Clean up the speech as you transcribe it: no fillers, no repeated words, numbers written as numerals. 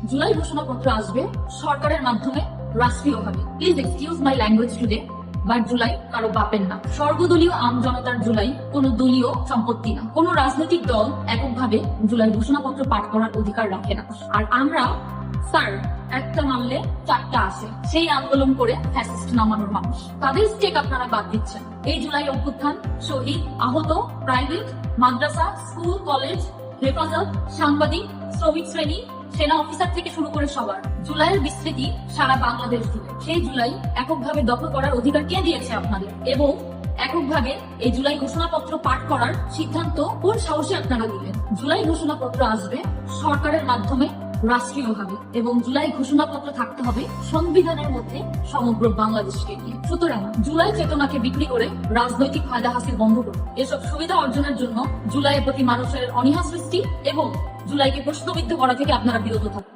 জুলাই ঘোষণাপত্র আসবে সরকারের মাধ্যমে রাষ্ট্রীয়ভাবে। Please excuse my language today, but July কারো বাপের না। সর্বদলীয় জনতার জুলাই কোনো দলীয় সম্পত্তি না। কোনো রাজনৈতিক দল এককভাবে জুলাই ঘোষণাপত্র পাঠ করার অধিকার রাখে না। আর আমরা স্যার একটা মানলে চারটা আসে, সেই আন্দোলন করে ফ্যাসিস্ট নামানোর মানুষ, তাদের স্টেক আপনারা বাদ দিচ্ছেন। এই জুলাই অভ্যুত্থান শহীদ, আহত, প্রাইভেট, মাদ্রাসা, স্কুল, কলেজ, হেফাজত, সাংবাদিক, শ্রমিক শ্রেণী, সেনা অফিসার থেকে শুরু করে সবার জুলাইয়ের বিস্তৃতি সারা বাংলাদেশ জুড়ে। সেই জুলাই এককভাবে দখল করার অধিকার কে দিয়েছে আপনাদের? এবং এককভাবে এই জুলাই ঘোষণাপত্র পাঠ করার সিদ্ধান্ত কোন সাহসে আপনারা দিলেন? জুলাই ঘোষণাপত্র আসবে সরকারের মাধ্যমে রাষ্ট্রীয়ভাবে, এবং জুলাই ঘোষণাপত্র থাকতে হবে সংবিধানের মধ্যে সমগ্র বাংলাদেশকে নিয়ে। সুতরাং জুলাই চেতনাকে বিক্রি করে রাজনৈতিক ফায়দা হাসিল বন্ধ করুন। এসব সুবিধা অর্জনের জন্য জুলাইয়ের প্রতি মানুষের অনীহা সৃষ্টি এবং জুলাইকে প্রশ্নবিদ্ধ করা থেকে আপনারা বিরত থাকুন।